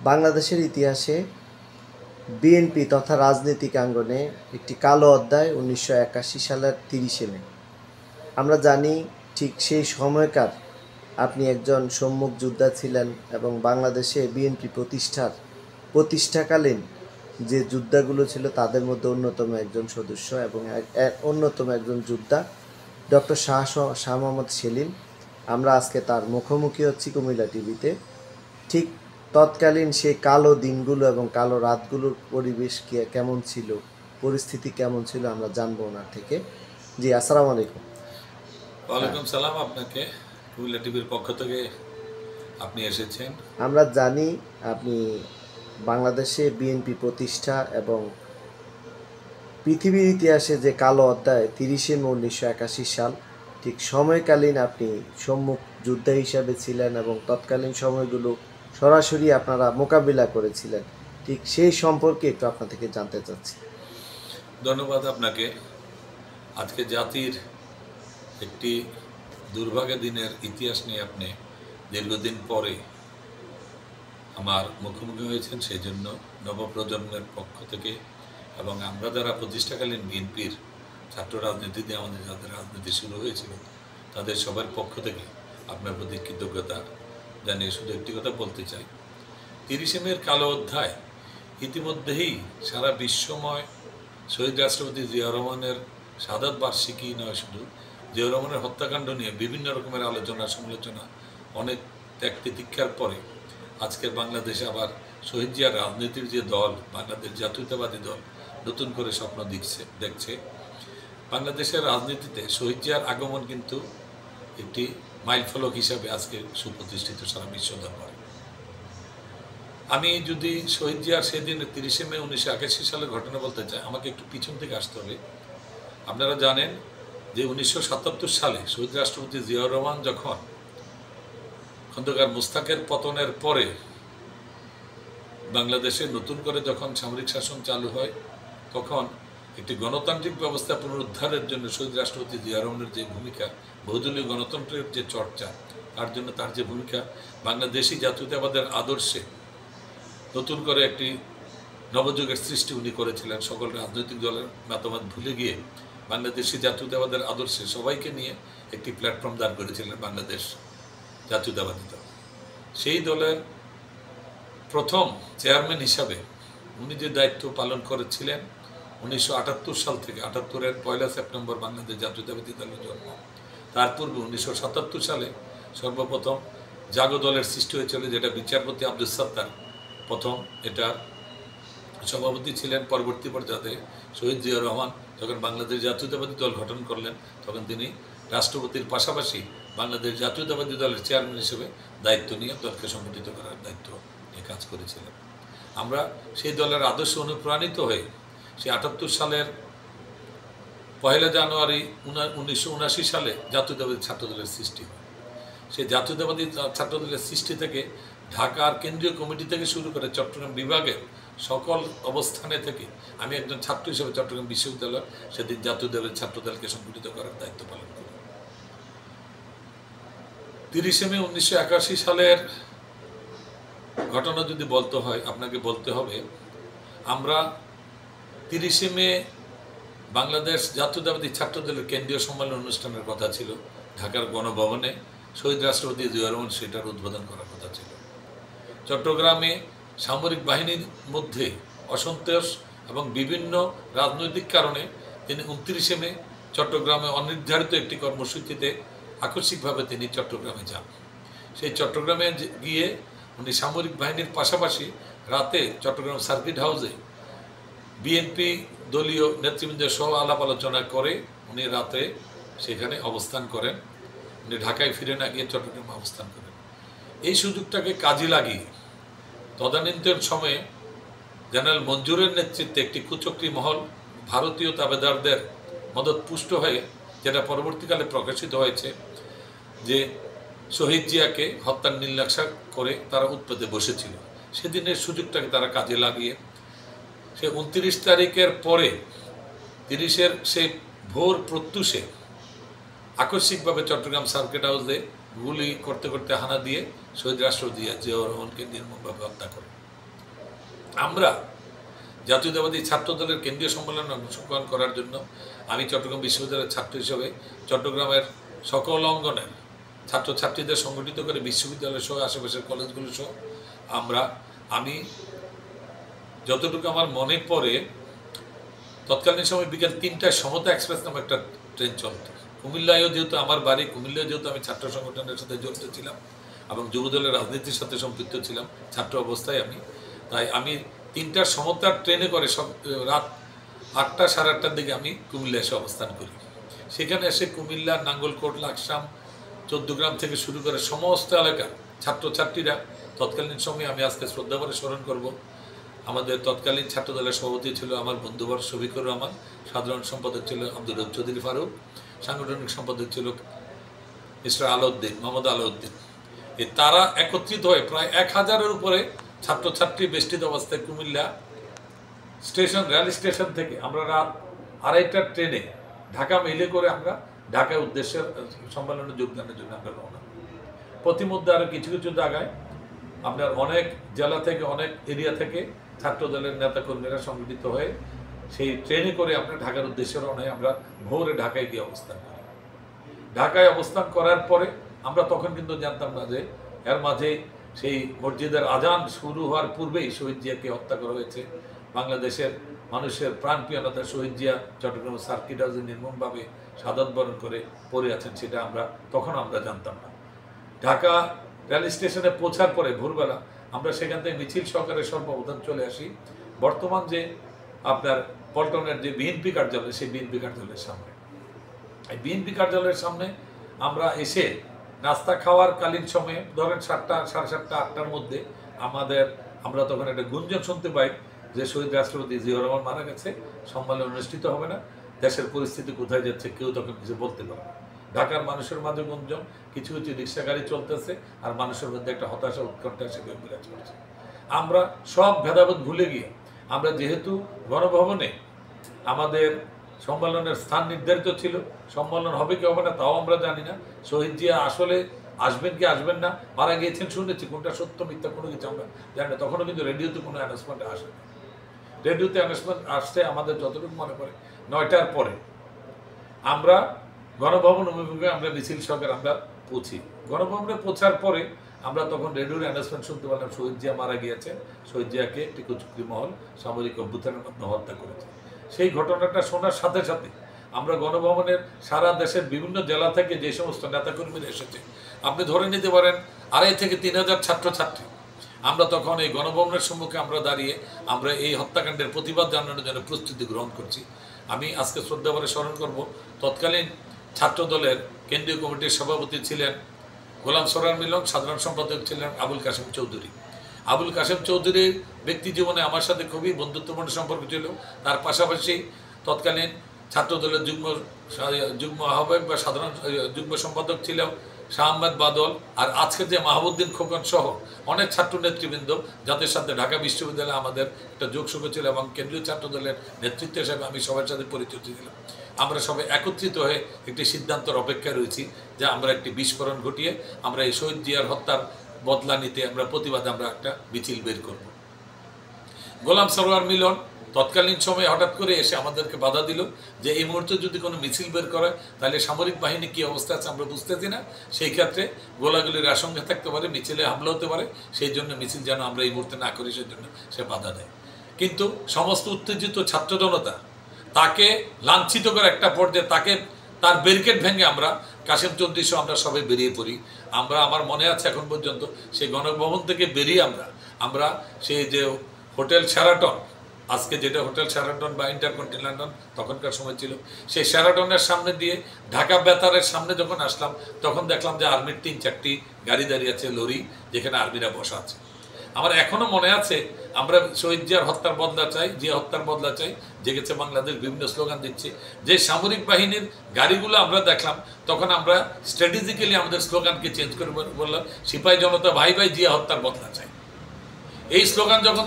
বাংলাদেশের ইতিহাসে বিএনপি তথা রাজনৈতিক অঙ্গনে একটি কালো অধ্যায় 1981 সালের 30 মে। আমরা জানি ঠিক সেই সময়কার আপনি একজন সম্মুখ যোদ্ধা ছিলেন এবং বাংলাদেশে বিএনপি প্রতিষ্ঠাকালীন যে যোদ্ধাগুলো ছিল তাদের মধ্যে অন্যতম একজন সদস্য এবং অন্যতম একজন যোদ্ধা ডক্টর শাহ মোহাম্মদ সেলিম। আমরা আজকে তার মুখোমুখি হচ্ছি কুমিল্লা টিভিতে। ঠিক তৎকালীন সেই কালো দিনগুলো এবং কালো রাতগুলোর পরিবেশ কেমন ছিল, পরিস্থিতি কেমন ছিল আমরা জানবো ওনার থেকে। জি, আসসালামু আলাইকুম। ওয়ালাইকুম সালাম। আপনাকে কুমিল্লা টিভির পক্ষ থেকে আপনি এসেছেন। আমরা জানি আপনি বাংলাদেশে বিএনপি প্রতিষ্ঠা এবং পৃথিবীর ইতিহাসে যে কালো অধ্যায় 30 মে 1981 সাল, ঠিক সময়কালীন আপনি সম্মুখ যোদ্ধা হিসাবে ছিলেন এবং তৎকালীন সময়গুলো সরাসরি আপনারা মোকাবিলা করেছিলেন। ঠিক সেই সম্পর্কে একটু আপনার থেকে জানতে চাচ্ছি। ধন্যবাদ আপনাকে। আজকে জাতির একটি দুর্ভাগ্যের দিনের ইতিহাস নিয়ে আপনি দীর্ঘদিন পরে আমার মুখোমুখি হয়েছেন, সেই জন্য নবপ্রজন্মের পক্ষ থেকে এবং আমরা যারা প্রতিষ্ঠাকালীন বিএনপির ছাত্র রাজনীতিতে আমাদের যাদের রাজনীতি শুরু হয়েছিল তাদের সবার পক্ষ থেকে আপনার প্রতি কৃতজ্ঞতা জানিয়ে শুধু একটি কথা বলতে চাই। 30 মের কালো অধ্যায় ইতিমধ্যেই সারা বিশ্বময় শহীদ রাষ্ট্রপতি জিয়া রহমানের শাহাদাত বার্ষিকী নয়, শুধু জিয়া রহমানের হত্যাকাণ্ড নিয়ে বিভিন্ন রকমের আলোচনা সমালোচনা, অনেক ত্যাগ তিতিক্ষার পরে আজকের বাংলাদেশে আবার শহীদ জিয়ার রাজনীতির যে দল, বাংলাদেশ জাতীয়তাবাদী দল, নতুন করে স্বপ্ন দেখছে। বাংলাদেশের রাজনীতিতে শহীদ জিয়ার আগমন কিন্তু একটি মাইলফলক হিসাবে আজকে সুপ্রতিষ্ঠিত সারা বিশ্ব দরবারে। আমি যদি শহীদ জিয়ার সেদিন 30 মে 1981 সালের ঘটনা বলতে চাই, আমাকে একটু পিছন থেকে আসতে হবে। আপনারা জানেন যে 1977 সালে শহীদ রাষ্ট্রপতি জিয়াউর রহমান যখন খন্দকার মুস্তাকের পতনের পরে বাংলাদেশে নতুন করে যখন সামরিক শাসন চালু হয়, তখন একটি গণতান্ত্রিক ব্যবস্থা পুনরুদ্ধারের জন্য শহীদ রাষ্ট্রপতি জিয়া রহমানের যে ভূমিকা, বহুদলীয় গণতন্ত্রের যে চর্চা, তার জন্য তার যে ভূমিকা, বাংলাদেশি জাতীয়তাবাদের আদর্শে নতুন করে একটি নবযুগের সৃষ্টি উনি করেছিলেন। সকল রাজনৈতিক দলের মতামত ভুলে গিয়ে বাংলাদেশি জাতীয়তাবাদের আদর্শে সবাইকে নিয়ে একটি প্ল্যাটফর্ম দাঁড় করেছিলেন বাংলাদেশ জাতীয়তাবাদী দল। সেই দলের প্রথম চেয়ারম্যান হিসাবে উনি যে দায়িত্ব পালন করেছিলেন 1978 সাল থেকে, 78-এর 1 সেপ্টেম্বর বাংলাদেশ জাতীয়তাবাদী দলের জন্ম। তার পূর্বে 1977 সালে সর্বপ্রথম জাগো দলের সৃষ্টি হয়েছিল, যেটা বিচারপতি আব্দুল সত্তার প্রথম এটা সভাপতি ছিলেন। পরবর্তী পর্যায়ে শহীদ জিয়া রহমান যখন বাংলাদেশ জাতীয়তাবাদী দল গঠন করলেন, তখন তিনি রাষ্ট্রপতির পাশাপাশি বাংলাদেশ জাতীয়তাবাদী দলের চেয়ারম্যান হিসেবে দায়িত্ব নিয়ে দলকে সংগঠিত করার দায়িত্ব নিয়ে কাজ করেছিলেন। আমরা সেই দলের আদর্শে অনুপ্রাণিত হয়ে সেই 78 সালের 1 জানুয়ারি 1979 সালে জাতীয়তাবাদী ছাত্রদলের সৃষ্টি হয়। সেই জাতীয়তাবাদী ছাত্রদলের সৃষ্টি থেকে ঢাকার কেন্দ্রীয় কমিটি থেকে শুরু করে চট্টগ্রাম বিভাগের সকল অবস্থানে থেকে আমি একজন ছাত্র হিসেবে চট্টগ্রাম বিশ্ববিদ্যালয় সেদিন জাতীয়তাবাদী ছাত্রদলকে সংগঠিত করার দায়িত্ব পালন করি। 30 মে 1981 সালের ঘটনা যদি বলতে হয়, আপনাকে বলতে হবে আমরা 30 মে বাংলাদেশ জাতীয়তাবাদী ছাত্রদলের কেন্দ্রীয় সম্মেলন অনুষ্ঠানের কথা ছিল ঢাকার গণভবনে। শহীদ রাষ্ট্রপতি জিয়া রহমান সেটার উদ্বোধন করার কথা ছিল। চট্টগ্রামে সামরিক বাহিনীর মধ্যে অসন্তোষ এবং বিভিন্ন রাজনৈতিক কারণে তিনি 29 মে চট্টগ্রামে অনির্ধারিত একটি কর্মসূচিতে আকস্মিকভাবে তিনি চট্টগ্রামে যান। সেই চট্টগ্রামে গিয়ে উনি সামরিক বাহিনীর পাশাপাশি রাতে চট্টগ্রাম সার্কিট হাউসে বিএনপি দলীয় নেতৃবৃন্দের সহ আলাপ আলোচনা করে উনি রাতে সেখানে অবস্থান করেন। উনি ঢাকায় ফিরে না গিয়ে চট্টগ্রামে অবস্থান করেন। এই সুযোগটাকে কাজে লাগিয়ে তদানীন্তন সময়ে জেনারেল মঞ্জুরের নেতৃত্বে একটি কুচক্রী মহল ভারতীয় তাবেদারদের মদত পুষ্ট হয়ে, যেটা পরবর্তীকালে প্রকাশিত হয়েছে, যে শহীদ জিয়াকে হত্যার নীলনকশা করে তারা উৎপাতে বসেছিল। সেদিনের সুযোগটাকে তারা কাজে লাগিয়ে সে 29 তারিখের পরে 30-এর সেই ভোর প্রত্যুষে আকস্মিকভাবে চট্টগ্রাম সার্কিট হাউসে গুলি করতে করতে হানা দিয়ে শহীদ রাষ্ট্রপতি জিয়াউর রহমানকে নির্মমভাবে হত্যা করে। আমরা জাতীয়তাবাদী ছাত্র দলের কেন্দ্রীয় সম্মেলনে অংশগ্রহণ করার জন্য আমি চট্টগ্রাম বিশ্ববিদ্যালয়ের ছাত্র হিসেবে চট্টগ্রামের সকল অঙ্গনের ছাত্রছাত্রীদের সংগঠিত করে বিশ্ববিদ্যালয় সহ আশেপাশের কলেজগুলো সহ আমি যতটুকু আমার মনে পড়ে তৎকালীন সময় বিকেল 3টায় সমতা এক্সপ্রেস নামে একটা ট্রেন চলত। কুমিল্লায়ও যেহেতু আমার বাড়ি, কুমিল্লায় যেহেতু আমি ছাত্র সংগঠনের সাথে জড়িত ছিলাম এবং যুবদলের রাজনীতির সাথে সম্পৃক্ত ছিলাম ছাত্র অবস্থায় তাই আমি 3টার সমতার ট্রেনে করে রাত 8টা সাড়ে 8টার দিকে আমি কুমিল্লা এসে অবস্থান করি। সেখানে এসে কুমিল্লা, নাঙ্গলকোট, লাকসাম, 14 গ্রাম থেকে শুরু করে সমস্ত এলাকার ছাত্রছাত্রীরা তৎকালীন সময়ে আমি আজকে শ্রদ্ধা করে স্মরণ করব। আমাদের তৎকালীন ছাত্র দলের সভাপতি ছিল আমার বন্ধুবর শফিকুর রহমান, সাধারণ সম্পাদক ছিল আব্দুল রব চৌধুরী ফারুক, সাংগঠনিক সম্পাদক ছিল মিস্টার আলাউদ্দিন, মোহাম্মদ আলাউদ্দিন। তারা একত্রিত হয়ে প্রায় 1000-এর উপরে ছাত্রছাত্রী বেষ্টিত অবস্থায় কুমিল্লা স্টেশন, রেল স্টেশন থেকে আমরা রাত 2:30টার ট্রেনে ঢাকা মেইলে করে আমরা ঢাকার উদ্দেশ্যে সম্মেলনে যোগদানের জন্য আমরা রওনা। প্রতিমধ্যে আরও কিছু কিছু জায়গায় আপনার অনেক জেলা থেকে, অনেক এরিয়া থেকে ছাত্র দলের নেতাকর্মীরা সংগঠিত হয়ে সেই ট্রেনে করে আমরা ঢাকার উদ্দেশ্যে রওনা হয়ে আমরা ভোরে ঢাকায় গিয়ে অবস্থান করি। ঢাকায় অবস্থান করার পরে আমরা তখন কিন্তু জানতাম না যে এর মাঝে সেই মসজিদের আজান শুরু হওয়ার পূর্বেই শহীদ জিয়াকে হত্যা করা হয়েছে। বাংলাদেশের মানুষের প্রাণপ্রিয় নেতা শহীদ জিয়া চট্টগ্রাম সার্কিট হাউসে নির্মমভাবে শাহাদাত বরণ করে পড়ে আছেন, সেটা তখন আমরা জানতাম না। ঢাকা রেল স্টেশনে পৌঁছার পরে ভোরবেলা আমরা সেখান থেকে মিছিল সহকারে সর্বপ্রথম চলে আসি বর্তমান যে আপনার পল্টনের যে বিএনপি কার্যালয়, সেই বিএনপি কার্যালয়ের সামনে। এই বিএনপি কার্যালয়ের সামনে আমরা এসে নাস্তা খাওয়ার কালীন সময়ে ধরেন 7টা, সাড়ে 7টা, 8টার মধ্যে আমরা তখন একটা গুঞ্জন শুনতে পাই যে শহীদ রাষ্ট্রপতি জিয়াউর রহমান মারা গেছে, সম্মেলন অনুষ্ঠিত হবে না, দেশের পরিস্থিতি কোথায় যাচ্ছে কেউ তখন কিছু বলতে পারে না। ঢাকার মানুষের মাঝে গুঞ্জন, কিছু কিছু রিক্সা গাড়ি চলতেছে আর মানুষের মধ্যে একটা হতাশা, উৎকণ্ঠা সেগুলো বিরাজ করছে। আমরা সব ভেদাভেদ ভুলে গিয়ে আমরা যেহেতু গণভবনে আমাদের সম্মেলনের স্থান নির্ধারিত ছিল, সম্মেলন হবে কি হবে না তাও আমরা জানি না, শহীদ জিয়া আসলে আসবেন কি আসবেন না, মারা গিয়েছেন শুনেছি, কোনটা সত্য মিথ্যা কোনো কিছু আমরা জানি না। তখনও কিন্তু রেডিওতে কোনো অ্যানাউন্সমেন্ট আসে না। রেডিওতে অ্যানাউন্সমেন্ট আসছে আমাদের যতটুকু মনে পড়ে 9টার পরে। আমরা গণভবন অভিমুখে আমরা মিছিল সহকারে আমরা পৌঁছি। গণভবনে পৌঁছার পরে আমরা তখন রেডিওর অ্যানাউন্সমেন্ট শুনতে পেলাম শহীদ জিয়া মারা গিয়েছে, শহীদ জিয়াকে একটি কুচক্রি মহল সামরিক অভ্যুত্থানের মাধ্যমে হত্যা করেছে। সেই ঘটনাটা শোনার সাথে সাথে আমরা গণভবনের সারা দেশের বিভিন্ন জেলা থেকে যে সমস্ত নেতাকর্মীরা এসেছে, আপনি ধরে নিতে পারেন 2,500 থেকে 3,000 ছাত্রছাত্রী, আমরা তখন এই গণভবনের সম্মুখে আমরা দাঁড়িয়ে আমরা এই হত্যাকাণ্ডের প্রতিবাদ জানানোর জন্য প্রস্তুতি গ্রহণ করছি। আমি আজকে শ্রদ্ধা করে স্মরণ করব তৎকালীন ছাত্র দলের কেন্দ্রীয় কমিটির সভাপতি ছিলেন গোলাম সরোয়ার মিলন, সাধারণ সম্পাদক ছিলেন আবুল কাশেম চৌধুরী। আবুল কাশেম চৌধুরীর ব্যক্তি জীবনে আমার সাথে খুবই বন্ধুত্বপূর্ণ সম্পর্ক ছিল। তার পাশাপাশি তৎকালীন ছাত্র দলের যুগ্ম আহ্বায়ক বা সাধারণ যুগ্ম সম্পাদক ছিল শাহ আহমেদ বাদল, আর আজকে যে মাহবুদ্দিন খোকন সহ অনেক ছাত্র নেতৃবৃন্দ যাদের সাথে ঢাকা বিশ্ববিদ্যালয়ে আমাদের একটা যোগসূত্র ছিল এবং কেন্দ্রীয় ছাত্র দলের নেতৃত্ব হিসেবে আমি সবার সাথে পরিচিত ছিলাম। আমরা সবাই একত্রিত হয়ে একটি সিদ্ধান্তের অপেক্ষায় রয়েছি যে আমরা একটি বিস্ফোরণ ঘটিয়ে আমরা এই শহীদ জিয়ার হত্যার বদলা নিতে আমরা প্রতিবাদে আমরা একটা মিছিল বের করব। গোলাম সরোয়ার মিলন তৎকালীন সময়ে হঠাৎ করে এসে আমাদেরকে বাধা দিল যে এই মুহূর্তে যদি কোনো মিছিল বের করে তাহলে সামরিক বাহিনী কী অবস্থা আছে আমরা বুঝতেছি না, সেই ক্ষেত্রে গোলাগুলির আশঙ্কা থাকতে পারে, মিছিলে হামলা হতে পারে, সেই জন্য মিছিল যেন আমরা এই মুহূর্তে না করি সেই জন্য সে বাধা দেয়। কিন্তু সমস্ত উত্তেজিত ছাত্র জনতা তাকে লাঞ্ছিত করে একটা পর্যায়ে তার ব্যারিকেড ভেঙে আমরা কাশেম চৌধুরী সহ আমরা সবাই বেরিয়ে পড়ি। আমার মনে আছে এখন পর্যন্ত সেই গণভবন থেকে বেরিয়ে আমরা সেই যে হোটেল শেরাটন, আজকে যেটা হোটেল শেরাটন বা ইন্টারকন্টিনেন্টাল তখনকার সময় ছিল, সেই শেরাটনের সামনে দিয়ে ঢাকা বেতারের সামনে যখন আসলাম তখন দেখলাম যে আর্মির 3-4টি গাড়ি দাঁড়িয়ে আছে, লরি, যেখানে আর্মিরা বসা আছে। আমার এখনো মনে আছে আমরা শহীদ জিয়ার হত্যার বদলা চাই, জিয়া হত্যার বদলা চাই, জেগেছে বাংলাদেশ, বিভিন্ন স্লোগান দিচ্ছি। যে সামরিক বাহিনীর গাড়িগুলো আমরা দেখলাম তখন আমরা স্ট্র্যাটেজিক্যালি আমাদের স্লোগানকে চেঞ্জ করে বললাম সিপাহী জনতা ভাই ভাই জিয়া হত্যার বদলা চাই। এই স্লোগান যখন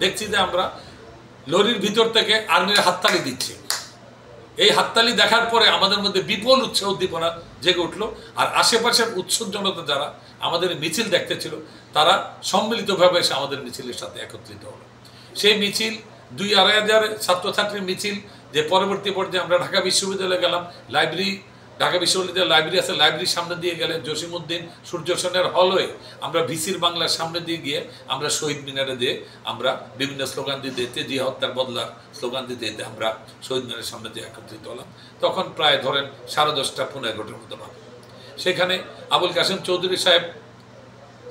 দেখছি যে আমরা লরির ভিতর থেকে আর্মির হাততালি দিচ্ছে। এই হাততালি দেখার পরে আমাদের মধ্যে বিপুল উৎসাহ উদ্দীপনা জেগে উঠলো, আর আশেপাশের উৎসুক জনতা যারা আমাদের মিছিল দেখতে ছিল তারা সম্মিলিতভাবে এসে আমাদের মিছিলের সাথে একত্রিত হলো। সেই মিছিল 2-2.5 হাজার ছাত্রছাত্রীর মিছিল, যে পরবর্তী পর্যায়ে আমরা ঢাকা বিশ্ববিদ্যালয়ে গেলাম। ঢাকা বিশ্ববিদ্যালয়ের লাইব্রেরি আছে, লাইব্রেরির সামনে দিয়ে গেলে জসিমউদ্দিন সূর্য সেনের হল হয়ে আমরা ভিসির বাংলার সামনে দিয়ে গিয়ে আমরা শহীদ মিনারে দিয়ে আমরা বিভিন্ন স্লোগান দিতে দিতে, জিয়া হত্যার বদলা স্লোগান দিতে দিতে আমরা শহীদ মিনারের সামনে দিয়ে একত্রিত হলাম। তখন প্রায় ধরেন 10:30-15 মতো বাজে। সেখানে আবুল কাসেম চৌধুরী সাহেব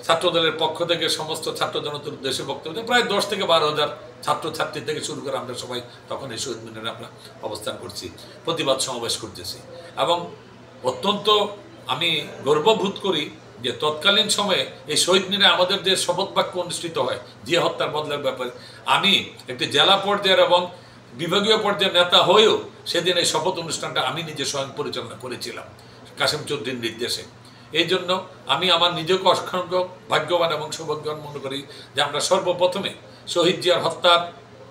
ছাত্রদলের পক্ষ থেকে সমস্ত ছাত্র জনতার উদ্দেশ্যে বক্তব্য দেন। প্রায় 10 থেকে 12 হাজার ছাত্রছাত্রী থেকে শুরু করে আমরা সবাই তখন এই শহীদ মিনারে আমরা অবস্থান করছি, প্রতিবাদ সমাবেশ করতেছি। এবং অত্যন্ত আমি গর্ববোধ করি যে তৎকালীন সময়ে এই শহীদ মিনারে আমাদের যে শপথ বাক্য অনুষ্ঠিত হয় জিয়া হত্যার বদলার ব্যাপারে, আমি একটি জেলা পর্যায়ের এবং বিভাগীয় পর্যায়ের নেতা হয়েও সেদিন এই শপথ অনুষ্ঠানটা আমি নিজে স্বয়ং পরিচালনা করেছিলাম কাসেম চৌধুরীর নির্দেশে। এই জন্য আমি আমার নিজেকে অসংখ্য ভাগ্যবান এবং সৌভাগ্যবান মনে করি যে আমরা সর্বপ্রথমে শহীদ জিয়ার হত্যার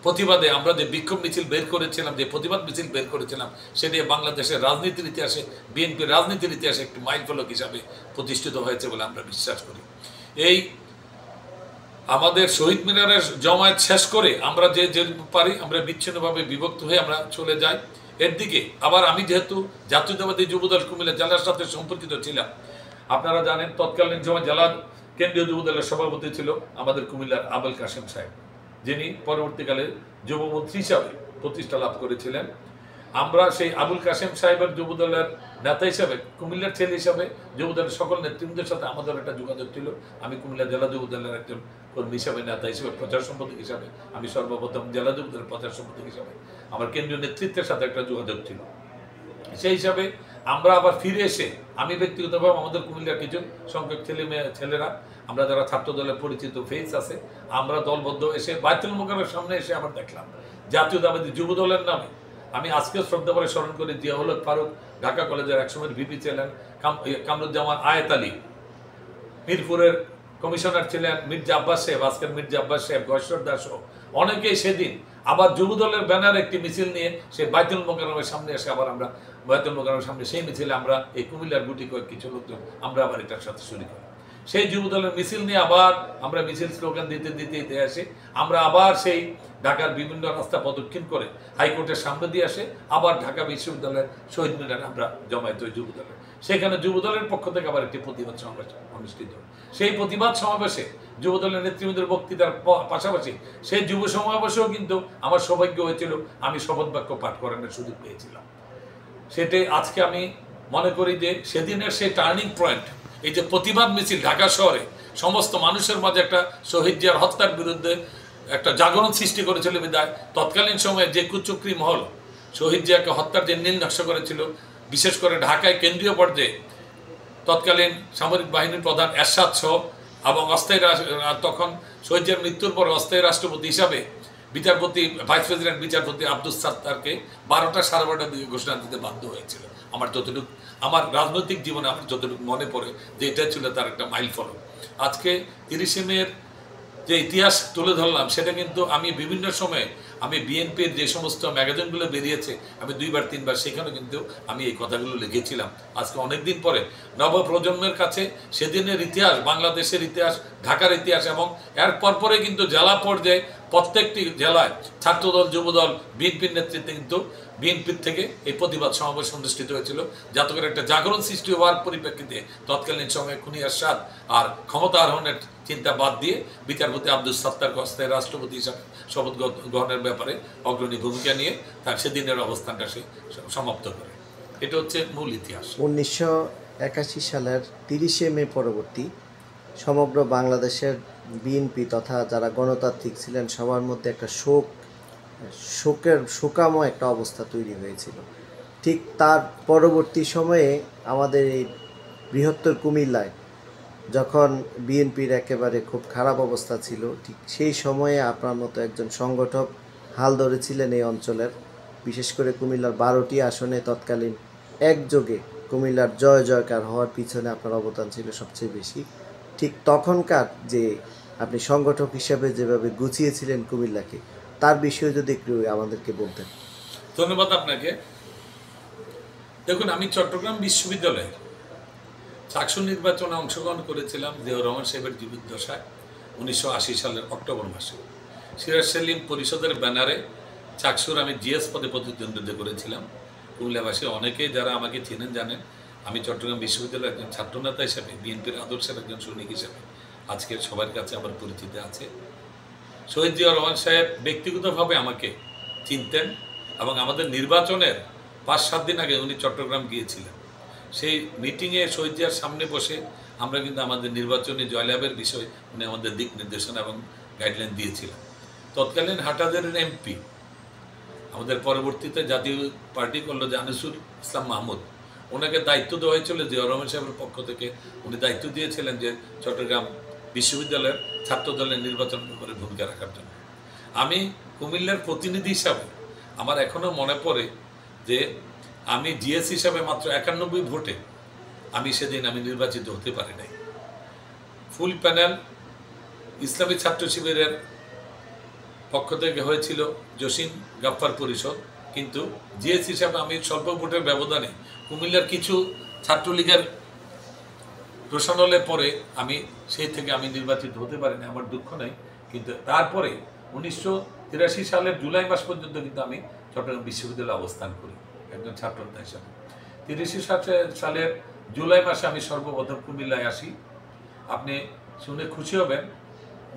প্রতিবাদে আমরা যে বিক্ষোভ মিছিল বের করেছিলাম, যে প্রতিবাদ মিছিল বের করেছিলাম, সেটি বাংলাদেশের রাজনীতির ইতিহাসে, বিএনপির রাজনীতির ইতিহাসে একটি মাইলফলক হিসাবে প্রতিষ্ঠিত হয়েছে বলে আমরা বিশ্বাস করি। এই আমাদের শহীদ মিনারের জমায়েত শেষ করে আমরা যে পারি আমরা বিচ্ছিন্নভাবে বিভক্ত হয়ে আমরা চলে যাই। এর দিকে আবার আমি যেহেতু জাতীয়তাবাদী যুবদল কুমিল্লা জেলার সাথে সম্পর্কিত ছিলাম, আপনারা জানেন তৎকালীন সময় জেলার কেন্দ্রীয় যুবদলের সভাপতি ছিল আমাদের কুমিল্লার আবুল কাসেম সাহেব, যিনি পরবর্তীকালে যুবমন্ত্রী হিসাবে প্রতিষ্ঠা লাভ করেছিলেন। আমরা সেই আবুল কাসেম সাহেবের যুবদলের নেতা হিসাবে, কুমিল্লার ছেলে হিসাবে যুবদলের সকল নেতৃবৃন্দের সাথে আমাদের একটা যোগাযোগ ছিল। আমি কুমিল্লা জেলা যুবদলের একজন কর্মী হিসাবে, নেতা হিসেবে, প্রচার সম্পাদক হিসাবে, আমি সর্বপ্রথম জেলা যুবদলের প্রচার সম্পাদক হিসাবে আমার কেন্দ্রীয় নেতৃত্বের সাথে একটা যোগাযোগ ছিল। সেই হিসাবে আমরা আবার ফিরে এসে আমি ব্যক্তিগতভাবে আমাদের কুমিল্লার কিছু সংখ্যক ছেলেরা আমরা যারা ছাত্র দলের পরিচিত ফেস আছে, আমরা দলবদ্ধ এসে বাইতুল মোকাররমের সামনে এসে আবার দেখলাম জাতীয়তাবাদী যুব দলের নামে, আমি আজকে শ্রদ্ধা করে স্মরণ করি জিয়াউল হক ফারুক ঢাকা কলেজের একসময়ের ভিপি ছিলেন, কামরুজ্জামান আয়েত আলী মিরপুরের কমিশনার ছিলেন, মির্জা আব্বাস সাহেব, আজকের মির্জা আব্বাস সাহেব, গয়েশ্বর দাস, অনেকেই সেদিন আবার যুবদলের ব্যানার একটি মিছিল নিয়ে সে বাইতুল মোকাররমের সামনে এসে আবার আমরা বাইতুল মোকাররমের সামনে সেই মিছিলে আমরা এই কুমিল্লার গুটি কয়েক কিছু লোকজন আমরা আবার এটার সাথে শরীক হই। সেই যুবদলের মিছিল নিয়ে আবার আমরা মিছিল স্লোগান দিতে দিতে আসি, আমরা আবার সেই ঢাকার বিভিন্ন রাস্তা প্রদক্ষিণ করে হাইকোর্টের সামনে দিয়ে আসে আবার ঢাকা বিশ্ববিদ্যালয়ের শহীদ মিনারে আমরা জমায়েত হই যুবদলের। সেখানে যুবদলের পক্ষ থেকে আবার একটি প্রতিবাদ সমাবেশ অনুষ্ঠিত। সেই প্রতিবাদ সমাবেশে যুবদলের নেতৃবৃন্দের বক্তৃতার পাশাপাশি সেই যুব সমাবেশেও কিন্তু আমার সৌভাগ্য হয়েছিল, আমি শপথ বাক্য পাঠ করানোর সুযোগ পেয়েছিলাম। সেটাই আজকে আমি মনে করি যে সেদিনের সেই টার্নিং পয়েন্ট, এই যে প্রতিবাদ মিছিল ঢাকা শহরে সমস্ত মানুষের মাঝে একটা শহীদ জিয়ার হত্যার বিরুদ্ধে একটা জাগরণ সৃষ্টি করেছিল বিদায় তৎকালীন সময়ে যে কুচক্রী মহল শহীদ জিয়াকে হত্যার যে নীল নকশা করেছিল, বিশেষ করে ঢাকায় কেন্দ্রীয় পর্যায়ে তৎকালীন সামরিক বাহিনীর প্রধান এরশাদ সহ এবং অস্থায়ী তখন শহীদ জিয়ার মৃত্যুর পর অস্থায়ী রাষ্ট্রপতি হিসাবে বিচারপতি ভাইস প্রেসিডেন্ট বিচারপতি আব্দুস সাত্তারকে 12টা সাড়ে 12টার দিকে ঘোষণা দিতে বাধ্য হয়েছিল। আমার রাজনৈতিক জীবনে আমার যতটুকু মনে পড়ে যে এটা ছিল তার একটা মাইল ফলক। আজকে 30শে মের যে ইতিহাস তুলে ধরলাম সেটা কিন্তু আমি বিভিন্ন সময়ে আমি বিএনপির যে সমস্ত ম্যাগাজিনগুলো বেরিয়েছে আমি 2-3 সেখানে কিন্তু আমি এই কথাগুলো লিখেছিলাম। আজকে অনেক দিন পরে নবপ্রজন্মের কাছে সেদিনের ইতিহাস, বাংলাদেশের ইতিহাস, ঢাকার ইতিহাস এবং এর পরপরে কিন্তু জেলা পর্যায়ে প্রত্যেকটি জেলায় ছাত্রদল, যুবদল, বিএনপির নেতৃত্বে কিন্তু বিএনপির থেকে এই প্রতিবাদ সমাবেশ অনুষ্ঠিত হয়েছিল, যাতে করে একটা জাগরণ সৃষ্টি হওয়ার পরিপ্রেক্ষিতে তৎকালীন সময়ে খুনি এরশাদ আর ক্ষমতা আরোহণের চিন্তা বাদ দিয়ে বিচারপতি আব্দুস সাত্তারকে অস্থায়ী রাষ্ট্রপতি হিসাবে শপথ গ্রহণের ব্যাপারে অগ্রণী ভূমিকা নিয়ে তার সেদিনের অবস্থানটা সে সমাপ্ত করে। এটা হচ্ছে মূল ইতিহাস। 1981 সালের 30শে মে পরবর্তী সমগ্র বাংলাদেশের বিএনপি তথা যারা গণতান্ত্রিক ছিলেন সবার মধ্যে একটা শোকাময় একটা অবস্থা তৈরি হয়েছিল। ঠিক তার পরবর্তী সময়ে আমাদের এই বৃহত্তর কুমিল্লায় যখন বিএনপির একেবারে খুব খারাপ অবস্থা ছিল, ঠিক সেই সময়ে আপনার মতো একজন সংগঠক হাল ধরেছিলেন এই অঞ্চলের, বিশেষ করে কুমিল্লার 12টি আসনে তৎকালীন একযোগে কুমিল্লার জয় জয়কার হওয়ার পিছনে আপনার অবদান ছিল সবচেয়ে বেশি। ঠিক তখনকার যে আপনি সংগঠক হিসেবে যেভাবে গুছিয়েছিলেন কুমিল্লাকে, তার বিষয়ে যদি একটু আমাদেরকে বলতেন। ধন্যবাদ আপনাকে। দেখুন, আমি চট্টগ্রাম বিশ্ববিদ্যালয়ে চাকসু নির্বাচনে অংশগ্রহণ করেছিলাম জিয়াউর রহমান সাহেবের জীবদ্দশায় 1980 সালের অক্টোবর মাসে। সিরাজ সেলিম পরিষদের ব্যানারে চাকসুর আমি জিএস পদে প্রতিদ্বন্দ্বিতা করেছিলাম। কুমিল্লাবাসী অনেকেই যারা আমাকে চেনেন জানেন, আমি চট্টগ্রাম বিশ্ববিদ্যালয়ের একজন ছাত্রনেতা হিসেবে, বিএনপির আদর্শের একজন সৈনিক হিসেবে আজকের সবার কাছে আমার পরিচিতি আছে। শহীদ জিয়াউর রহমান সাহেব ব্যক্তিগতভাবে আমাকে চিনতেন এবং আমাদের নির্বাচনের 5-7 দিন আগে উনি চট্টগ্রাম গিয়েছিলেন। সেই মিটিংয়ে শহীদ জিয়ার সামনে বসে আমরা কিন্তু আমাদের নির্বাচনী জয়লাভের বিষয়ে উনি আমাদের দিক নির্দেশনা এবং গাইডলাইন দিয়েছিলেন। তৎকালীন হাটহাজারীর এমপি, আমাদের পরবর্তীতে জাতীয় পার্টি করলো যে আনিসুল ইসলাম মাহমুদ, ওনাকে দায়িত্ব দেওয়া হয়েছিল জিয়াউর রহমান সাহেবের পক্ষ থেকে। উনি দায়িত্ব দিয়েছিলেন যে চট্টগ্রাম বিশ্ববিদ্যালয়ের ছাত্র দলের নির্বাচন ব্যাপারে ভূমিকা রাখার জন্য। আমি কুমিল্লার প্রতিনিধি হিসাবে আমার এখনও মনে পড়ে যে আমি জিএস হিসাবে মাত্র 91 ভোটে আমি সেদিন নির্বাচিত হতে পারি নাই। ফুল প্যানেল ইসলামী ছাত্র শিবিরের পক্ষ থেকে হয়েছিল জসিম গাফফার পরিষদ, কিন্তু জিএস হিসাবে আমি স্বল্প ভোটের ব্যবধানে কুমিল্লার কিছু ছাত্রলীগের রোশানলে পরে সেই থেকে নির্বাচিত হতে পারিনি, আমার দুঃখ নেই। কিন্তু তারপরে 1983 সালের জুলাই মাস পর্যন্ত কিন্তু আমি চট্টগ্রাম বিশ্ববিদ্যালয়ে অবস্থান করি একজন ছাত্রনেতা হিসাবে। 83 সালের জুলাই মাসে আমি সর্বপ্রথম কুমিল্লায় আসি। আপনি শুনে খুশি হবেন,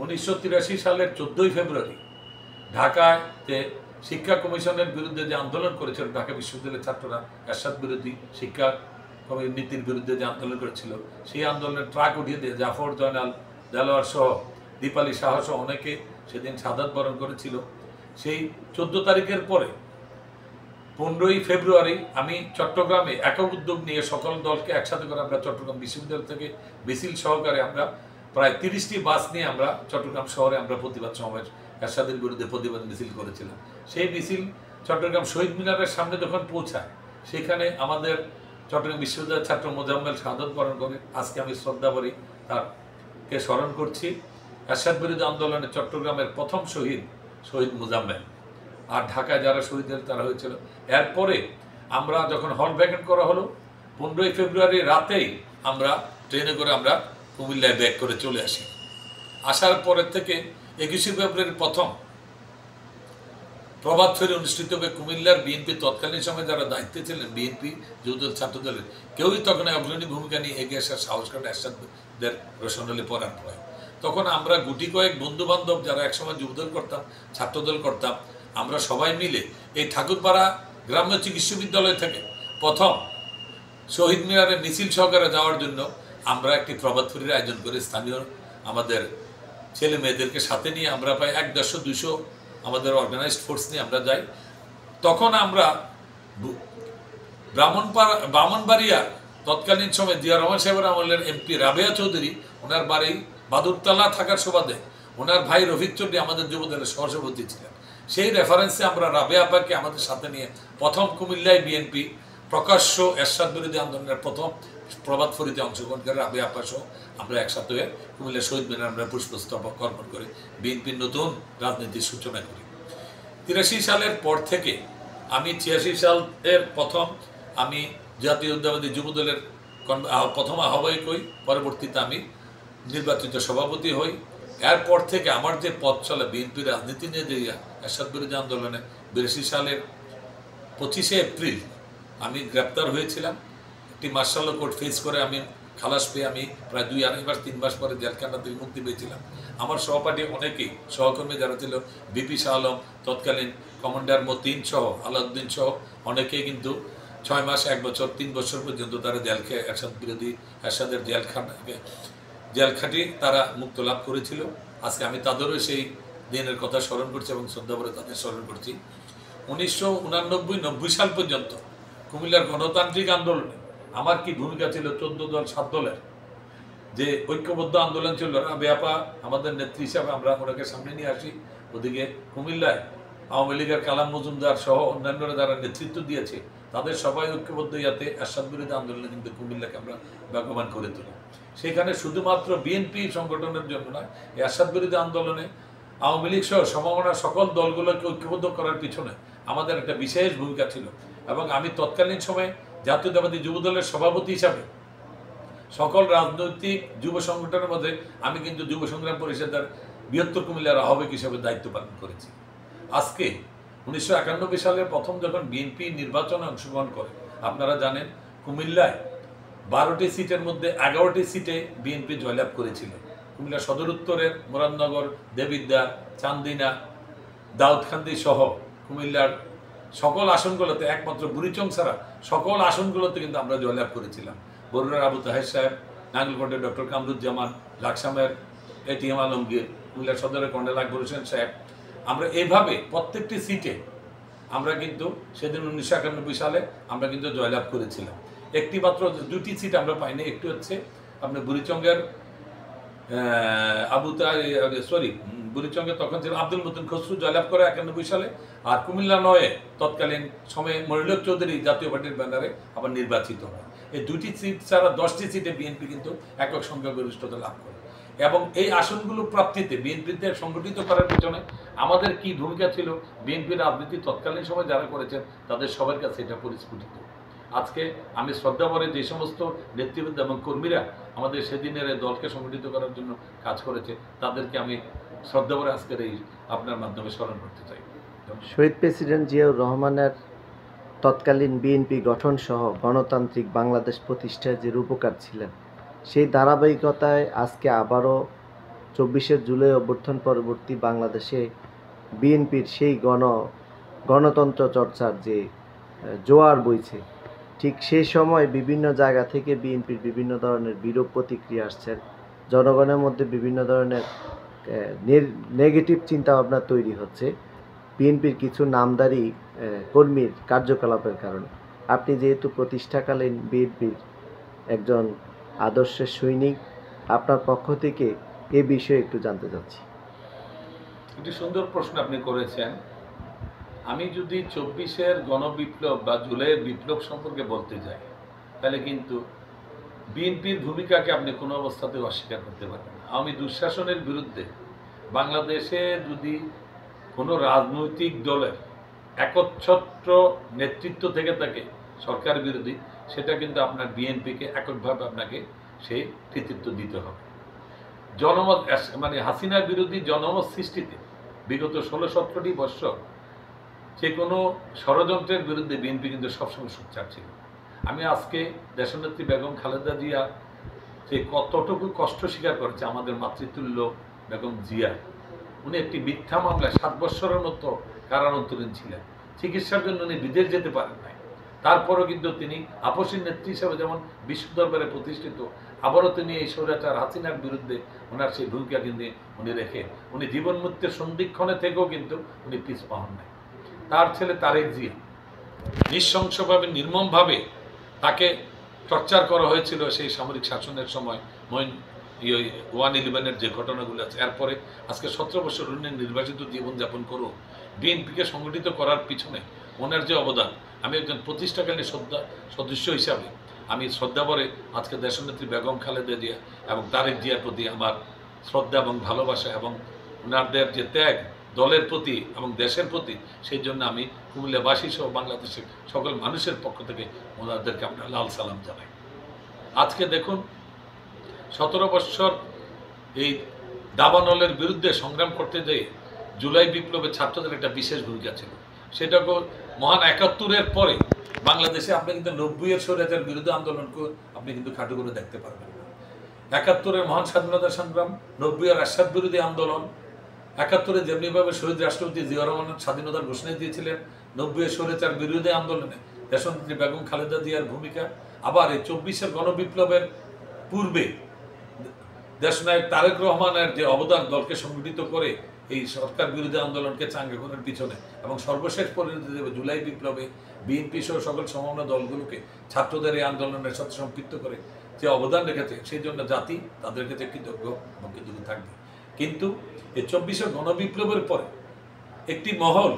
1983 সালের 14 ফেব্রুয়ারি ঢাকাতে শিক্ষা কমিশনের বিরুদ্ধে যে আন্দোলন করেছিল ঢাকা বিশ্ববিদ্যালয়ের ছাত্ররা, এরশাদ বিরোধী শিক্ষা নীতির বিরুদ্ধে যে আন্দোলন করেছিল, সেই আন্দোলনের ট্রাক উঠিয়ে দিয়ে জাফর জয়নাল দেলোয়ার সহ দীপালি শাহ সহ অনেকে সেদিন শাহাদাত বরণ করেছিল। সেই 14 তারিখের পরে 15ই ফেব্রুয়ারি আমি চট্টগ্রামে একক উদ্যোগ নিয়ে সকল দলকে একসাথে করে আমরা চট্টগ্রাম বিশ্ববিদ্যালয় থেকে মিছিল সহকারে আমরা প্রায় 30টি বাস নিয়ে আমরা চট্টগ্রাম শহরে আমরা প্রতিবাদ সমাবেশ, এরশাদের বিরুদ্ধে প্রতিবাদ মিছিল করেছিলাম। সেই মিছিল চট্টগ্রাম শহীদ মিনারের সামনে যখন পৌঁছায়, সেখানে আমাদের চট্টগ্রাম বিশ্ববিদ্যালয়ের ছাত্র মোজাম্মেল শাহাদাত বরণ করে। আজকে আমি শ্রদ্ধা করি, তারকে স্মরণ করছি। এরশাদ বিরোধী আন্দোলনে চট্টগ্রামের প্রথম শহীদ মোজাম্মেল, আর ঢাকায় যারা শহীদ হয়েছিল তারা হয়েছিল। এরপরে আমরা যখন হল ভ্যাকেন্ট করা হলো 15ই ফেব্রুয়ারি রাতেই আমরা ট্রেনে করে আমরা কুমিল্লায় ব্যাক করে চলে আসি। আসার পরের থেকে 21 ফেব্রুয়ারি প্রথম প্রভাত ফেরি অনুষ্ঠিত হবে। কুমিল্লার বিএনপি তৎকালীন সময় যারা দায়িত্বে ছিলেন, বিএনপি যুবদল ছাত্রদলের কেউই তখন অগ্রণী ভূমিকা নিয়ে এগিয়ে আসার সাহস করেন এরশাদের রোশনালে পড়ার পরে। তখন আমরা গুটি কয়েক বন্ধু বান্ধব যারা একসময় যুবদল করতাম, ছাত্রদল করতাম, আমরা সবাই মিলে এই ঠাকুরপাড়া গ্রাম্য চিকিৎসা বিদ্যালয় থেকে প্রথম শহীদ মিনারে মিছিল সহকারে যাওয়ার জন্য আমরা একটি প্রভাত ফেরির আয়োজন করে স্থানীয় আমাদের ছেলে মেয়েদেরকে সাথে নিয়ে আমরা প্রায় 150-200 আমাদের অর্গানাইজড ফোর্স নিয়ে আমরা যাই। তখন আমরা ব্রাহ্মণবাড়িয়া তৎকালীন সময় জিয়াউর রহমান সাহেবের আমলের এমপি রাবেয়া চৌধুরী, ওনার বাড়ি বাদুরতলা থাকার সুবাদে ওনার ভাই রফিক চৌধুরী আমাদের যুবদলের সহসভাপতি ছিলেন। সেই রেফারেন্সে আমরা রাবেয়া আপাকে আমাদের সাথে নিয়ে প্রথম কুমিল্লায় বিএনপি প্রকাশ্য এরশাদ বিরোধী আন্দোলনের প্রথম প্রভাত ফেরিতে অংশগ্রহণ করে রাবেয়া আপা সহ আমরা একসাথে হয়ে কুমিল্লা শহীদ মিনারে আমরা পুষ্পস্তবক অর্পণ করে বিএনপির নতুন রাজনীতির সূচনা করি। 83 সালের পর থেকে আমি 86 সালের প্রথম আমি জাতীয়তাবাদী যুবদলের প্রথম আহ্বায়ক হই, পরবর্তীতে আমি নির্বাচিত সভাপতি হই। এরপর থেকে আমার যে পথ চলে বিএনপির রাজনীতি নিয়ে যে এরশাদ বিরোধী আন্দোলনে 82 সালের 25শে এপ্রিল আমি গ্রেপ্তার হয়েছিলাম। একটি মার্শাল কোর্ট ফেস করে আমি খালাস পেয়ে আমি প্রায় 2-2.5 মাস 3 মাস পরে জেলখানা থেকে মুক্তি পেয়েছিলাম। আমার সহপাঠী অনেকেই সহকর্মী যারা ছিল, বিপি শাহ আলম, তৎকালীন কমান্ডার মতিন সহ আলাউদ্দিন সহ অনেকেই কিন্তু 6 মাস, 1 বছর, 3 বছর পর্যন্ত তারা জেল খেয়ে এরশাদের জেল খাটি তারা মুক্ত লাভ করেছিল। আজকে আমি তাদেরও সেই দিনের কথা স্মরণ করছি এবং শ্রদ্ধা করে তাদের স্মরণ করছি। 1989-90 সাল পর্যন্ত কুমিল্লার গণতান্ত্রিক আন্দোলনে আমার কি ভূমিকা ছিল? 14 দল 7 দলের যে ঐক্যবদ্ধ আন্দোলন ছিল, রাবেয়া আপা আমাদের নেত্রী হিসাবে আমরা ওনাকে সামনে নিয়ে আসি। ওদিকে কুমিল্লায় আওয়ামী লীগের কালাম মজুমদার সহ অন্যান্যরা যারা নেতৃত্ব দিয়েছে তাদের সবাই ঐক্যবদ্ধ ইয়াতে এরশাদ বিরোধী আন্দোলনে কিন্তু কুমিল্লাকে আমরা বেগবান করে তুলি। সেখানে শুধুমাত্র বিএনপি সংগঠনের জন্য নয়, এরশাদ বিরোধী আন্দোলনে আওয়ামী লীগ সহ সমমনা সকল দলগুলোকে ঐক্যবদ্ধ করার পিছনে আমাদের একটা বিশেষ ভূমিকা ছিল। এবং আমি তৎকালীন সময়ে জাতীয়তাবাদী যুবদলের সভাপতি হিসাবে সকল রাজনৈতিক যুব সংগঠনের মধ্যে আমি কিন্তু যুব সংগ্রাম পরিষদের বৃহত্তর কুমিল্লার আহ্বায়ক হিসেবে দায়িত্ব পালন করেছি। আজকে 1991 সালে প্রথম যখন বিএনপি নির্বাচনে অংশগ্রহণ করে, আপনারা জানেন কুমিল্লায় 12টি সিটের মধ্যে 11টি সিটে বিএনপি জয়লাভ করেছিল। কুমিল্লা সদর উত্তরের মুরাদনগর, দেবিদ্যা, চান্দিনা, দাউদকান্দি সহ কুমিল্লার সকল আসনগুলোতে, একমাত্র বুড়িচং ছাড়া সকল আসনগুলোতে কিন্তু আমরা জয়লাভ করেছিলাম। বরুড়ার আবু তাহের সাহেব, নাঙ্গলকোটের ডক্টর কামরুজ্জামান, লাকসামের এটিএম আলমগীর, কুমিল্লা সদরের কর্নেল আকবর হোসেন সাহেব, আমরা এইভাবে প্রত্যেকটি সিটে আমরা কিন্তু সেদিন 1991 সালে আমরা কিন্তু জয়লাভ করেছিলাম। একটি মাত্র 2টি সিট আমরা পাইনি। একটি হচ্ছে আপনার বুড়িচঙ্গের বুড়িচঙ্গে তখন ছিল আব্দুল মতিন খসরু, জয়লাভ করে 91 সালে। আর কুমিল্লা 9-এ তৎকালীন সময়ে মনিরুল চৌধুরী জাতীয় পার্টির ব্যানারে আবার নির্বাচিত হয়। এই 2টি সিট ছাড়া 10টি সিটে বিএনপি কিন্তু একক সংখ্যাগরিষ্ঠতা লাভ করে। এবং এই আসনগুলো প্রাপ্তিতে বিএনপিতে সংগঠিত করার পিছনে আমাদের কি ভূমিকা ছিল, বিএনপির রাজনীতি তৎকালীন সময় যারা করেছেন তাদের সবার কাছে এটা পরিস্ফুটিত। আজকে আমি শ্রদ্ধাভরে যে সমস্ত নেতৃবৃন্দ এবং কর্মীরা আমাদের সেদিনের এই দলকে সংগঠিত করার জন্য কাজ করেছে, তাদেরকে আমি শ্রদ্ধাভরে আজকের এই আপনার মাধ্যমে স্মরণ করতে চাই। শহীদ প্রেসিডেন্ট জিয়াউর রহমানের তৎকালীন বিএনপি গঠন সহ গণতান্ত্রিক বাংলাদেশ প্রতিষ্ঠায় যে রূপকার ছিলেন, সেই ধারাবাহিকতায় আজকে আবারও 24শে জুলাই অভ্যুত্থান পরবর্তী বাংলাদেশে বিএনপির সেই গণতন্ত্র চর্চার যে জোয়ার বইছে, ঠিক সেই সময় বিভিন্ন জায়গা থেকে বিএনপির বিভিন্ন ধরনের বিরূপ প্রতিক্রিয়া আসছেন। জনগণের মধ্যে বিভিন্ন ধরনের নেগেটিভ চিন্তাভাবনা তৈরি হচ্ছে বিএনপির কিছু নামধারী কর্মীর কার্যকলাপের কারণে। আপনি যেহেতু প্রতিষ্ঠাকালীন বিএনপির একজন আদর্শের সৈনিক, আপনার পক্ষ থেকে এ বিষয়ে একটু জানতে চাচ্ছি। একটি সুন্দর প্রশ্ন আপনি করেছেন। আমি যদি 24-এর গণবিপ্লব বা জুলাইয়ের বিপ্লব সম্পর্কে বলতে যাই, তাহলে কিন্তু বিএনপির ভূমিকাকে আপনি কোনো অবস্থাতেই অস্বীকার করতে পারবেন না। আওয়ামী দুঃশাসনের বিরুদ্ধে বাংলাদেশে যদি কোনো রাজনৈতিক দলের একচ্ছত্র নেতৃত্ব থেকে থাকে সরকার বিরোধী, সেটা কিন্তু আপনার বিএনপিকে এককভাবে আপনাকে সেই কৃতিত্ব দিতে হবে। জনমত মানে হাসিনার বিরোধী জনমত সৃষ্টিতে বিগত 16-17টি বৎসর যে কোনো ষড়যন্ত্রের বিরুদ্ধে বিএনপি কিন্তু সবসময় সোচ্চার ছিল। আমি আজকে দেশনেত্রী বেগম খালেদা জিয়া যে কতটুকু কষ্ট স্বীকার করেছে আমাদের মাতৃতুল্য বেগম জিয়া, উনি একটি মিথ্যা মামলায় 7 বৎসরের মতো কারান্তরীণ ছিলেন। চিকিৎসার জন্য উনি বিদেশ যেতে পারেন নাই। তারপরও কিন্তু তিনি আপসীর নেত্রী হিসেবে যেমন বিশ্ব দরবারে প্রতিষ্ঠিত, আবারও তিনি এই স্বৈরাচার হাসিনার বিরুদ্ধে ওনার সেই ভূমিকা কিন্তু উনি রেখে উনি জীবন মৃত্যুর সন্ধিক্ষণে থেকেও কিন্তু উনি পিছপা হন নাই। তার ছেলে তারেক জিয়া নৃশংসভাবে নির্মমভাবে তাকে টর্চার করা হয়েছিল সেই সামরিক শাসনের সময় 1/11-এর যে ঘটনাগুলো আছে। এরপরে আজকে 17 বছর উনি নির্বাচিত জীবনযাপন করুন, বিএনপিকে সংগঠিত করার পিছনে ওনার যে অবদান, আমি একজন প্রতিষ্ঠাকালীন সদস্য হিসাবে আমি শ্রদ্ধাভরে আজকে দেশনেত্রী বেগম খালেদা জিয়া এবং তারেক জিয়ার প্রতি আমার শ্রদ্ধা এবং ভালোবাসা এবং ওনাদের যে ত্যাগ দলের প্রতি এবং দেশের প্রতি, সেই জন্য আমি কুমিল্লাবাসী সহ বাংলাদেশের সকল মানুষের পক্ষ থেকে ওনাদেরকে আমরা লাল সালাম জানাই। আজকে দেখুন 17 বৎসর এই দাবানলের বিরুদ্ধে সংগ্রাম করতে যেয়ে জুলাই বিপ্লবে ছাত্রদের একটা বিশেষ ভূমিকা ছিল। সেটাকে মহান 71-এর পরে বাংলাদেশে আপনি কিন্তু 90-এর স্বৈরাচার বিরুদ্ধে আন্দোলনকে আপনি কিন্তু খাটো করে দেখতে পারবেন না। 71-এর মহান স্বাধীনতা সংগ্রাম, 90-এর এরশাদ বিরোধী আন্দোলন, 71-এ যেমনিভাবে শহীদ রাষ্ট্রপতি জিয়া রহমানের স্বাধীনতার ঘোষণা দিয়েছিলেন, 90-এর স্বৈরাচার বিরোধী আন্দোলনে দেশনেত্রী বেগম খালেদা জিয়ার ভূমিকা, আবার এই 24-এর গণবিপ্লবের পূর্বে দেশনায়ক তারেক রহমানের যে অবদান দলকে সংগঠিত করে এই সরকার বিরোধী আন্দোলনকে চাঙ্গা করার পিছনে, এবং সর্বশেষ পরিণতি দেবে জুলাই বিপ্লবে বিএনপি সহ সকল সমন্বয় দলগুলোকে ছাত্রদের এই আন্দোলনের সাথে সম্পৃক্ত করে যে অবদান রেখেছে, সেই জন্য জাতি তাদের কাছে কৃতজ্ঞ এবং কৃতজ্ঞ থাকবে। কিন্তু এই 24-এর গণবিপ্লবের পরে একটি মহল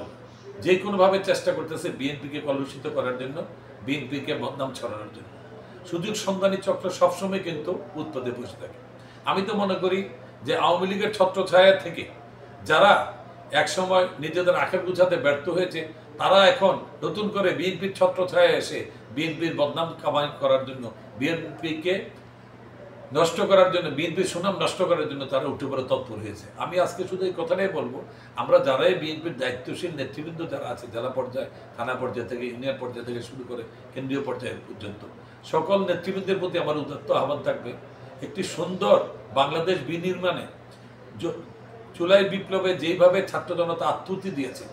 যে কোনোভাবে চেষ্টা করতেছে বিএনপিকে কলুষিত করার জন্য, বিএনপিকে বদনাম ছড়ানোর জন্য। সুযোগ সন্ধানী চক্র সবসময় কিন্তু উৎপাদে বসে থাকে। আমি তো মনে করি যে আওয়ামী লীগের ছত্রছায়া থেকে যারা একসময় নিজেদের আখের গুছাতে ব্যর্থ হয়েছে, তারা এখন নতুন করে বিএনপির ছত্রছায়া এসে বিএনপির বদনাম কামাই করার জন্য, বিএনপিকে নষ্ট করার জন্য, বিএনপির সুনাম নষ্ট করার জন্য তারা উঠে পড়ে তৎপর হয়েছে। আমি আজকে শুধু এই কথাটাই বলবো, আমরা যারাই বিএনপির দায়িত্বশীল নেতৃবৃন্দ যারা আছে, জেলা পর্যায়ে, থানা পর্যায় থেকে, ইউনিয়ন পর্যায় থেকে শুরু করে কেন্দ্রীয় পর্যায়ে পর্যন্ত, সকল নেতৃবৃন্দের প্রতি আমার উদাত্ত আহ্বান থাকবে, একটি সুন্দর বাংলাদেশ বিনির্মাণে জুলাই বিপ্লবে যেইভাবে ছাত্র জনতা আত্মুতি দিয়েছে,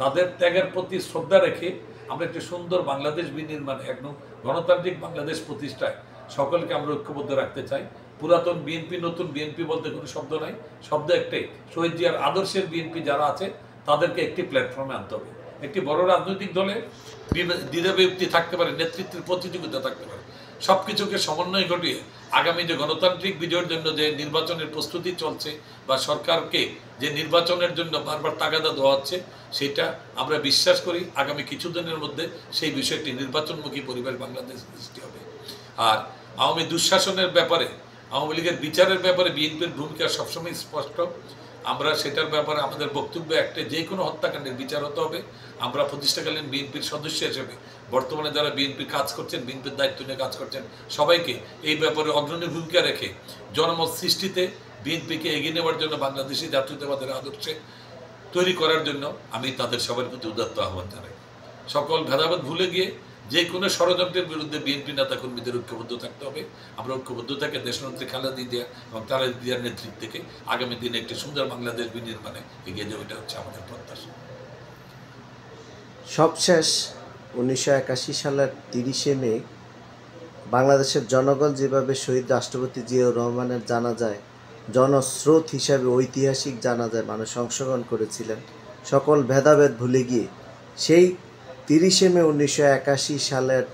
তাদের ত্যাগের প্রতি শ্রদ্ধা রেখে আমরা একটি সুন্দর বাংলাদেশ বিনির্মাণে, একদম গণতান্ত্রিক বাংলাদেশ প্রতিষ্ঠায় সকলকে আমরা ঐক্যবদ্ধ রাখতে চাই। পুরাতন বিএনপি, নতুন বিএনপি বলতে কোনো শব্দ নাই, শব্দ একটাই, শহীদ জিয়ার আদর্শের বিএনপি যারা আছে তাদেরকে একটি প্ল্যাটফর্মে আনতে হবে। একটি বড় রাজনৈতিক দলে দ্বিধাবিভক্তি থাকতে পারে, নেতৃত্বের প্রতিযোগিতা থাকতে পারে, সবকিছুকে সমন্বয় ঘটিয়ে আগামী যে গণতান্ত্রিক বিজয়ের জন্য যে নির্বাচনের প্রস্তুতি চলছে বা সরকারকে যে নির্বাচনের জন্য বারবার তাগাদা দেওয়া হচ্ছে, সেটা আমরা বিশ্বাস করি আগামী কিছুদিনের মধ্যে সেই বিষয়টি নির্বাচনমুখী পরিবেশ বাংলাদেশ সৃষ্টি হবে। আর আওয়ামী দুঃশাসনের ব্যাপারে, আওয়ামী লীগের বিচারের ব্যাপারে বিএনপির ভূমিকা সবসময় স্পষ্ট। আমরা সেটার ব্যাপারে আমাদের বক্তব্য একটা, যে কোনো হত্যাকাণ্ডের বিচার হতে হবে। আমরা প্রতিষ্ঠাকালীন বিএনপির সদস্য হিসেবে বর্তমানে যারা বিএনপি কাজ করছেন, বিএনপির দায়িত্ব নিয়ে কাজ করছেন, সবাইকে এই ব্যাপারে অগ্রণী ভূমিকা রেখে জনমত সৃষ্টিতে বিএনপিকে এগিয়ে নেওয়ার জন্য, বাংলাদেশি জাতীয়তাবাদের আদর্শে তৈরি করার জন্য আমি তাদের সবার প্রতি উদাত্ত আহ্বান জানাই। সকল ভেদাভেদ ভুলে গিয়ে যে কোনো ষড়যন্ত্রের বিরুদ্ধে বিএনপি নেতা কর্মীদের ঐক্যবদ্ধ থাকতে হবে। আমরা ঐক্যবদ্ধ থেকে দেশনেত্রী খালেদা জিয়া এবং তারেক জিয়ার নেতৃত্বে আগামী দিনে একটি সুন্দর বাংলাদেশ বিনির্মাণে এগিয়ে যাবে, এটা হচ্ছে আমাদের প্রত্যাশা। সবশেষ 1981 সালের 30শে মে বাংলাদেশের জনগণ যেভাবে শহীদ রাষ্ট্রপতি জিয়াউর রহমানের জানাজায় জনস্রোত হিসাবে ঐতিহাসিক জানাজায় মানুষ অংশগ্রহণ করেছিলেন, সকল ভেদাভেদ ভুলে গিয়ে সেই 30শে মে 1981 সালের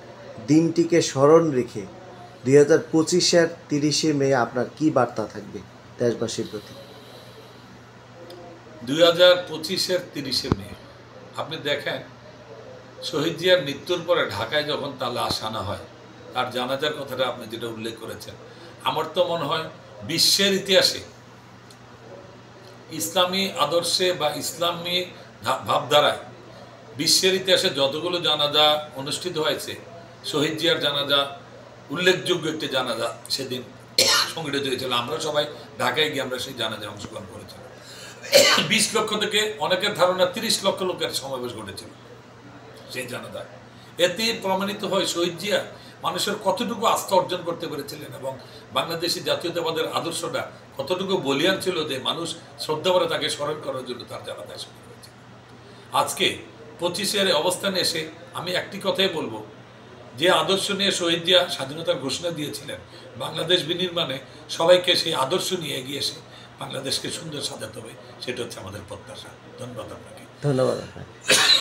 দিনটিকে স্মরণ রেখে 2025-এর 30শে মে আপনার কি বার্তা থাকবে দেশবাসীর প্রতি? 2025-এর 30শে মে আপনি দেখেন, শহীদ জিয়ার মৃত্যুর পরে ঢাকায় যখন তার লাশ আনা হয়, তার জানাজার কথাটা আপনি যেটা উল্লেখ করেছেন, আমার তো মনে হয় বিশ্বের ইতিহাসে ইসলামী আদর্শে বা ইসলামী ভাবধারায় বিশ্বের ইতিহাসে যতগুলো জানাজা অনুষ্ঠিত হয়েছে, শহীদ জিয়ার জানাজা উল্লেখযোগ্য একটি জানাজা সেদিন সংগঠিত হয়েছিল। আমরা সবাই ঢাকায় গিয়ে আমরা সেই জানাজায় অংশগ্রহণ করেছিলাম। 20 লক্ষ থেকে অনেকের ধারণা 30 লক্ষ লোকের সমাবেশ ঘটেছিল সেই জানাজায়। এতে প্রমাণিত হয় শহীদ জিয়া মানুষের কতটুকু আস্থা অর্জন করতে পেরেছিলেন এবং বাংলাদেশি জাতীয়তাবাদের আদর্শটা কতটুকু বলিয়ান ছিল যে মানুষ শ্রদ্ধা করে তাকে স্মরণ করার জন্য তার জানাজায় শুরু হয়েছে। আজকে 25-এর অবস্থানে এসে আমি একটি কথাই বলবো, যে আদর্শ নিয়ে শহীদ জিয়া স্বাধীনতার ঘোষণা দিয়েছিলেন, বাংলাদেশ বিনির্মাণে সবাইকে সেই আদর্শ নিয়ে এগিয়ে এসে বাংলাদেশকে সুন্দর সাজাতে হবে, সেটা হচ্ছে আমাদের প্রত্যাশা। ধন্যবাদ আপনাকে। ধন্যবাদ।